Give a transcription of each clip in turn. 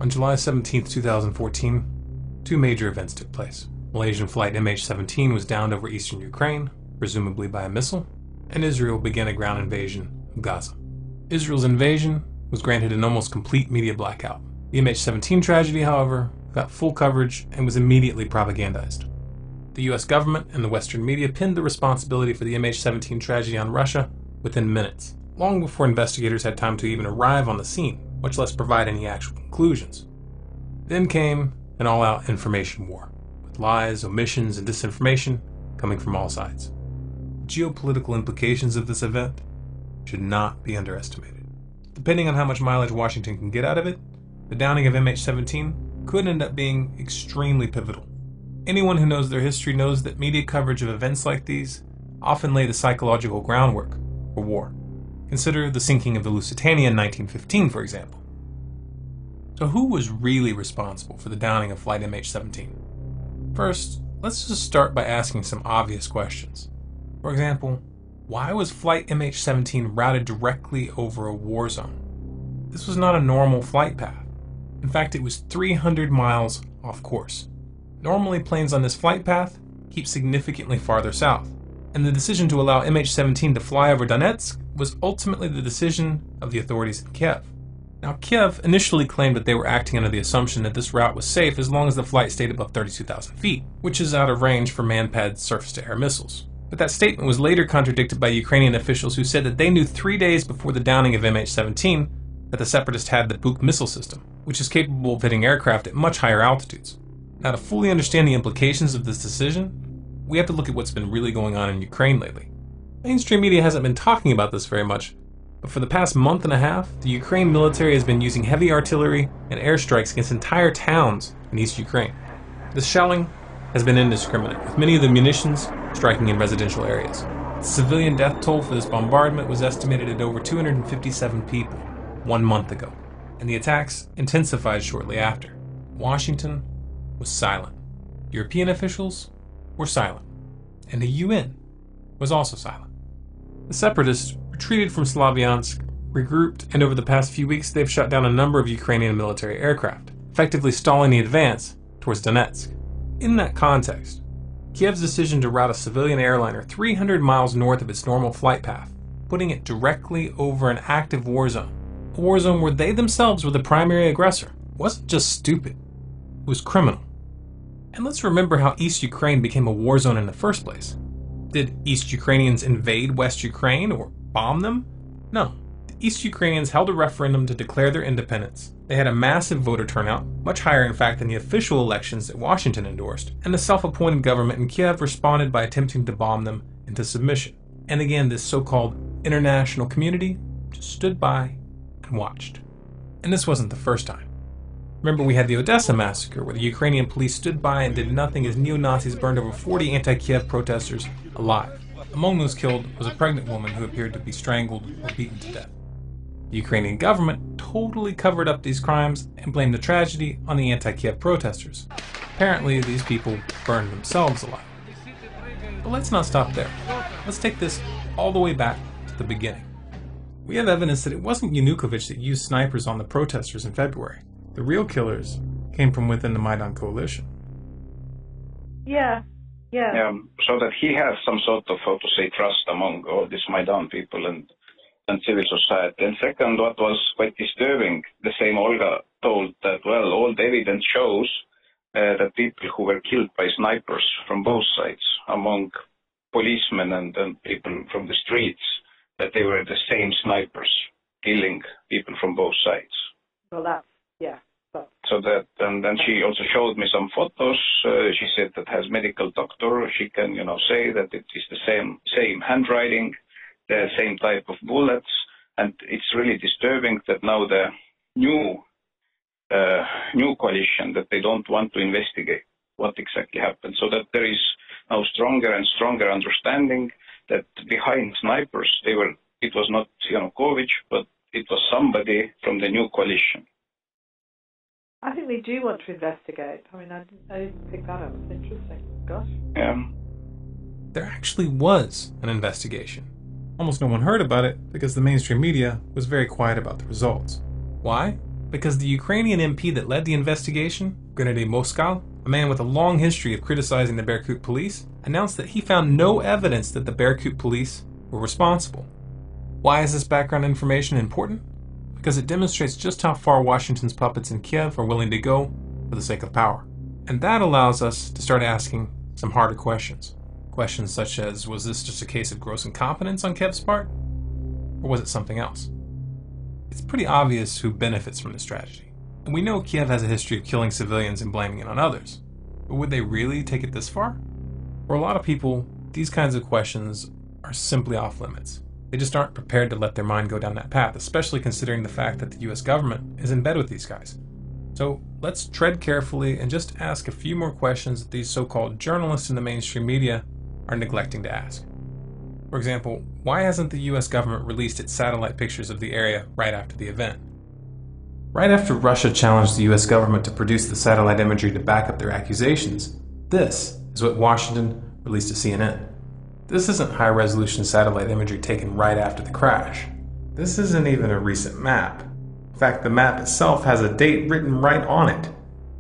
On July 17, 2014, two major events took place. Malaysian flight MH17 was downed over eastern Ukraine, presumably by a missile, and Israel began a ground invasion of Gaza. Israel's invasion was granted an almost complete media blackout. The MH17 tragedy, however, got full coverage and was immediately propagandized. The US government and the Western media pinned the responsibility for the MH17 tragedy on Russia within minutes, long before investigators had time to even arrive on the scene, much less provide any actual conclusions. Then came an all-out information war, with lies, omissions, and disinformation coming from all sides. The geopolitical implications of this event should not be underestimated. Depending on how much mileage Washington can get out of it, the downing of MH17 could end up being extremely pivotal. Anyone who knows their history knows that media coverage of events like these often lay the psychological groundwork for war. Consider the sinking of the Lusitania in 1915, for example. So who was really responsible for the downing of Flight MH17? First, let's just start by asking some obvious questions. For example, why was Flight MH17 routed directly over a war zone? This was not a normal flight path. In fact, it was 300 miles off course. Normally, planes on this flight path keep significantly farther south, and the decision to allow MH17 to fly over Donetsk was ultimately the decision of the authorities in Kiev. Now, Kiev initially claimed that they were acting under the assumption that this route was safe as long as the flight stayed above 32,000 feet, which is out of range for man-pad surface-to-air missiles. But that statement was later contradicted by Ukrainian officials who said that they knew 3 days before the downing of MH17 that the separatists had the Buk missile system, which is capable of hitting aircraft at much higher altitudes. Now, to fully understand the implications of this decision, we have to look at what's been really going on in Ukraine lately. Mainstream media hasn't been talking about this very much, but for the past month and a half, the Ukraine military has been using heavy artillery and airstrikes against entire towns in East Ukraine. This shelling has been indiscriminate, with many of the munitions striking in residential areas. The civilian death toll for this bombardment was estimated at over 257 people 1 month ago, and the attacks intensified shortly after. Washington was silent. European officials were silent, and the UN was also silent. The separatists retreated from Slavyansk, regrouped, and over the past few weeks they've shot down a number of Ukrainian military aircraft, effectively stalling the advance towards Donetsk. In that context, Kiev's decision to route a civilian airliner 300 miles north of its normal flight path, putting it directly over an active war zone, a war zone where they themselves were the primary aggressor, wasn't just stupid, it was criminal. And let's remember how East Ukraine became a war zone in the first place. Did East Ukrainians invade West Ukraine or bomb them? No. The East Ukrainians held a referendum to declare their independence. They had a massive voter turnout, much higher in fact than the official elections that Washington endorsed, and the self-appointed government in Kiev responded by attempting to bomb them into submission. And again, this so-called international community just stood by and watched. And this wasn't the first time. Remember, we had the Odessa massacre, where the Ukrainian police stood by and did nothing as neo-Nazis burned over 40 anti-Kiev protesters alive. Among those killed was a pregnant woman who appeared to be strangled or beaten to death. The Ukrainian government totally covered up these crimes and blamed the tragedy on the anti-Kiev protesters. Apparently, these people burned themselves alive. But let's not stop there. Let's take this all the way back to the beginning. We have evidence that it wasn't Yanukovych that used snipers on the protesters in February. The real killers came from within the Maidan coalition. Yeah. So that he has some sort of, how to say, trust among all these Maidan people and civil society. And second, what was quite disturbing, the same Olga told that, well, all the evidence shows that people who were killed by snipers from both sides, among policemen and people from the streets, that they were the same snipers killing people from both sides. Well, that's, yeah. So that, and then she also showed me some photos. She said that as medical doctor, she can, say that it is the same handwriting, the same type of bullets, and it's really disturbing that now the new coalition, that they don't want to investigate what exactly happened. So that there is now stronger and stronger understanding that behind snipers, it was not Yanukovych, but it was somebody from the new coalition. I think they do want to investigate. I mean, I didn't pick that up. It's interesting. Gosh. Yeah. There actually was an investigation. Almost no one heard about it because the mainstream media was very quiet about the results. Why? Because the Ukrainian MP that led the investigation, Gennady Moskal, a man with a long history of criticizing the Berkut police, announced that he found no evidence that the Berkut police were responsible. Why is this background information important? Because it demonstrates just how far Washington's puppets in Kiev are willing to go for the sake of power. And that allows us to start asking some harder questions. Questions such as, was this just a case of gross incompetence on Kiev's part? Or was it something else? It's pretty obvious who benefits from this tragedy. And we know Kiev has a history of killing civilians and blaming it on others. But would they really take it this far? For a lot of people, these kinds of questions are simply off limits. They just aren't prepared to let their mind go down that path, especially considering the fact that the US government is in bed with these guys. So let's tread carefully and just ask a few more questions that these so-called journalists in the mainstream media are neglecting to ask. For example, why hasn't the US government released its satellite pictures of the area right after the event? Right after Russia challenged the US government to produce the satellite imagery to back up their accusations, this is what Washington released to CNN. This isn't high-resolution satellite imagery taken right after the crash. This isn't even a recent map. In fact, the map itself has a date written right on it,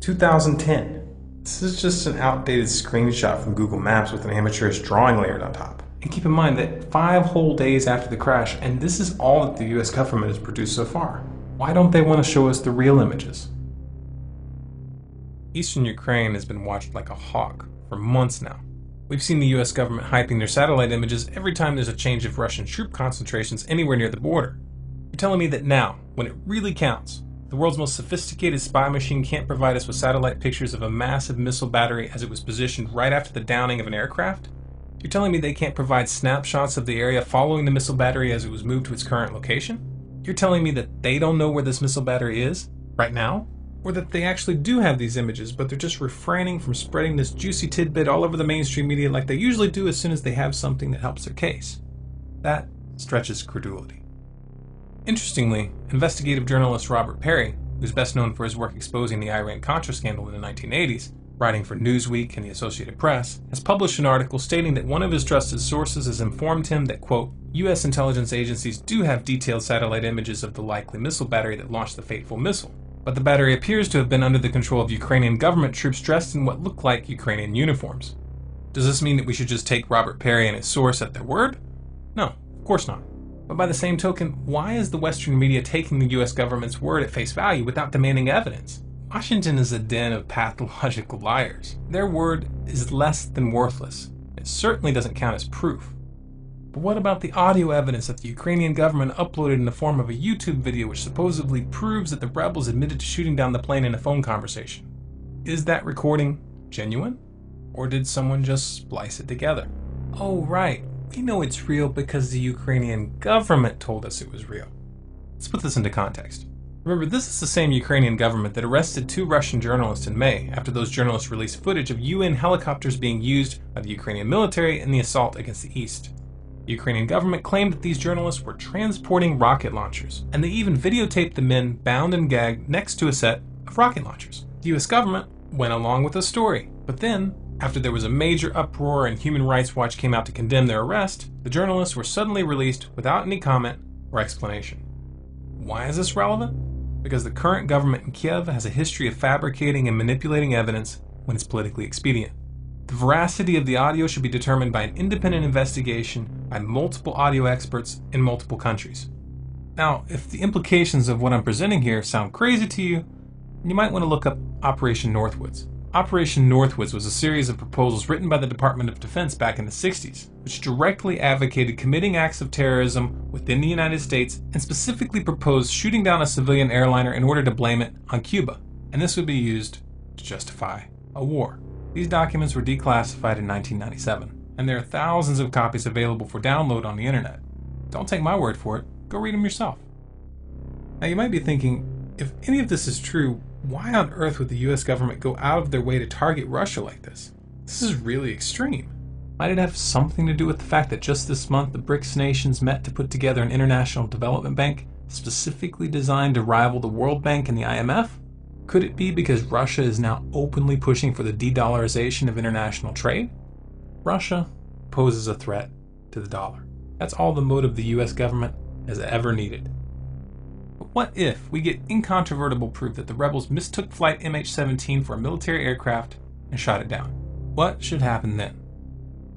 2010. This is just an outdated screenshot from Google Maps with an amateurish drawing layered on top. And keep in mind that 5 whole days after the crash, and this is all that the US government has produced so far. Why don't they want to show us the real images? Eastern Ukraine has been watched like a hawk for months now. We've seen the US government hyping their satellite images every time there's a change of Russian troop concentrations anywhere near the border. You're telling me that now, when it really counts, the world's most sophisticated spy machine can't provide us with satellite pictures of a massive missile battery as it was positioned right after the downing of an aircraft? You're telling me they can't provide snapshots of the area following the missile battery as it was moved to its current location? You're telling me that they don't know where this missile battery is, right now? Or that they actually do have these images, but they're just refraining from spreading this juicy tidbit all over the mainstream media like they usually do as soon as they have something that helps their case? That stretches credulity. Interestingly, investigative journalist Robert Perry, who's best known for his work exposing the Iran-Contra scandal in the 1980s, writing for Newsweek and the Associated Press, has published an article stating that one of his trusted sources has informed him that, quote, US intelligence agencies do have detailed satellite images of the likely missile battery that launched the fateful missile, but the battery appears to have been under the control of Ukrainian government troops dressed in what look like Ukrainian uniforms. Does this mean that we should just take Robert Perry and his source at their word? No, of course not. But by the same token, why is the Western media taking the US government's word at face value without demanding evidence? Washington is a den of pathological liars. Their word is less than worthless. It certainly doesn't count as proof. But what about the audio evidence that the Ukrainian government uploaded in the form of a YouTube video which supposedly proves that the rebels admitted to shooting down the plane in a phone conversation? Is that recording genuine? Or did someone just splice it together? Oh right, we know it's real because the Ukrainian government told us it was real. Let's put this into context. Remember, this is the same Ukrainian government that arrested 2 Russian journalists in May after those journalists released footage of UN helicopters being used by the Ukrainian military in the assault against the East. The Ukrainian government claimed that these journalists were transporting rocket launchers, and they even videotaped the men bound and gagged next to a set of rocket launchers. The US government went along with the story, but then, after there was a major uproar and Human Rights Watch came out to condemn their arrest, the journalists were suddenly released without any comment or explanation. Why is this relevant? Because the current government in Kiev has a history of fabricating and manipulating evidence when it's politically expedient. The veracity of the audio should be determined by an independent investigation by multiple audio experts in multiple countries. Now, if the implications of what I'm presenting here sound crazy to you, you might want to look up Operation Northwoods. Operation Northwoods was a series of proposals written by the Department of Defense back in the 60s, which directly advocated committing acts of terrorism within the United States and specifically proposed shooting down a civilian airliner in order to blame it on Cuba, and this would be used to justify a war. These documents were declassified in 1997, and there are thousands of copies available for download on the internet. Don't take my word for it, go read them yourself. Now you might be thinking, if any of this is true, why on earth would the US government go out of their way to target Russia like this? This is really extreme. Might it have something to do with the fact that just this month the BRICS nations met to put together an international development bank specifically designed to rival the World Bank and the IMF? Could it be because Russia is now openly pushing for the de-dollarization of international trade? Russia poses a threat to the dollar. That's all the motive the US government has ever needed. But What if we get incontrovertible proof that the rebels mistook flight MH17 for a military aircraft and shot it down? What should happen then?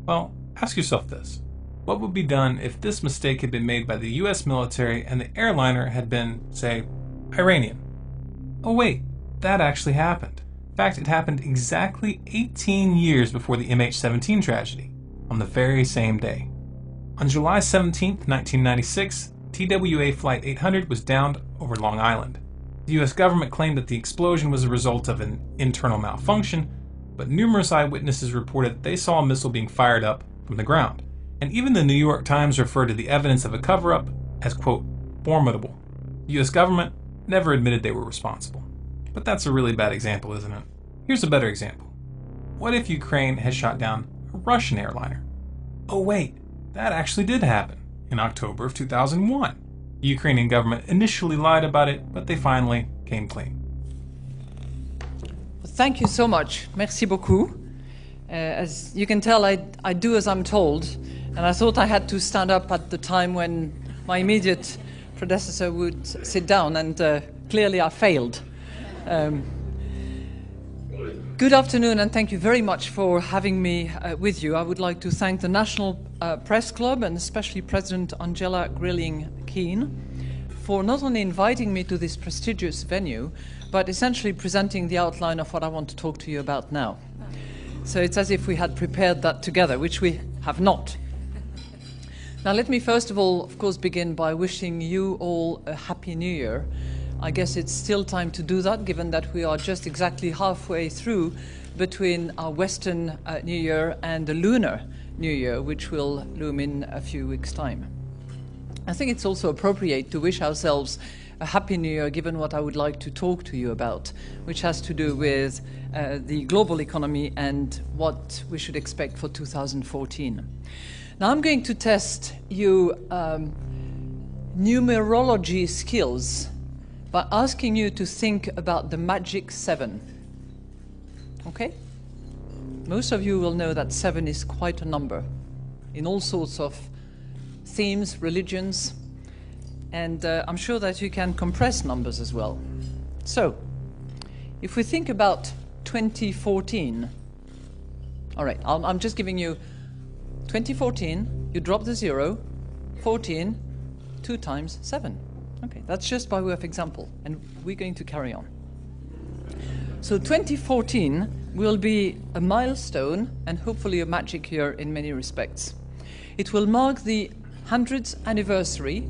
Well, ask yourself this. What would be done if this mistake had been made by the US military and the airliner had been, say, Iranian? Oh wait, that actually happened. In fact, it happened exactly 18 years before the MH17 tragedy, on the very same day. On July 17, 1996, TWA Flight 800 was downed over Long Island. The US government claimed that the explosion was a result of an internal malfunction, but numerous eyewitnesses reported that they saw a missile being fired up from the ground. And even the New York Times referred to the evidence of a cover-up as, quote, formidable. The US government never admitted they were responsible. But that's a really bad example, isn't it? Here's a better example. What if Ukraine had shot down a Russian airliner? Oh wait, that actually did happen in October of 2001. The Ukrainian government initially lied about it, but they finally came clean. Thank you so much. Merci beaucoup. As you can tell, I do as I'm told, and I thought I had to stand up at the time when my immediate predecessor would sit down, and clearly I failed. Good afternoon, and thank you very much for having me with you. I would like to thank the National Press Club, and especially President Angela Grilling-Keane, for not only inviting me to this prestigious venue, but essentially presenting the outline of what I want to talk to you about now. So it's as if we had prepared that together, which we have not. Now let me first of all, of course, begin by wishing you all a Happy New Year. I guess it's still time to do that, given that we are just exactly halfway through between our Western New Year and the Lunar New Year, which will loom in a few weeks' time. I think it's also appropriate to wish ourselves a Happy New Year, given what I would like to talk to you about, which has to do with the global economy and what we should expect for 2014. Now I'm going to test you numerology skills by asking you to think about the magic 7. Okay? Most of you will know that 7 is quite a number in all sorts of themes, religions, and I'm sure that you can compress numbers as well. So, if we think about 2014, all right, I'm just giving you 2014, you drop the 0, 14, 2 times 7. Okay, that's just by way of example, and we're going to carry on. So 2014 will be a milestone and hopefully a magic year in many respects. It will mark the 100th anniversary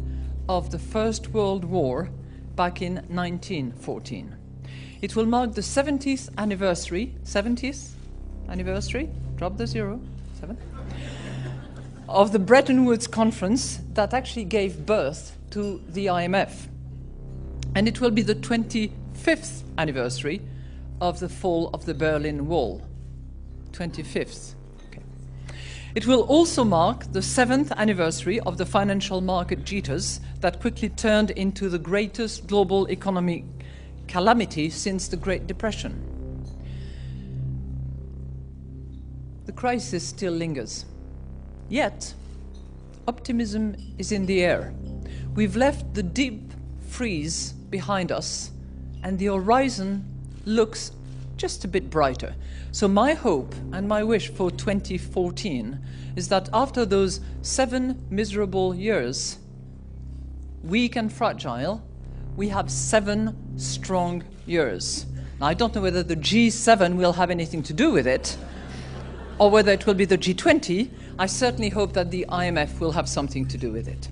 of the First World War back in 1914. It will mark the 70th anniversary, drop the 0, 7, of the Bretton Woods Conference that actually gave birth to the IMF. And it will be the 25th anniversary of the fall of the Berlin Wall. 25th. Okay. It will also mark the 7th anniversary of the financial market jitters that quickly turned into the greatest global economic calamity since the Great Depression. The crisis still lingers. Yet, optimism is in the air. We've left the deep freeze behind us, and the horizon looks just a bit brighter. So my hope and my wish for 2014 is that after those 7 miserable years, weak and fragile, we have 7 strong years. Now, I don't know whether the G7 will have anything to do with it, or whether it will be the G20. I certainly hope that the IMF will have something to do with it.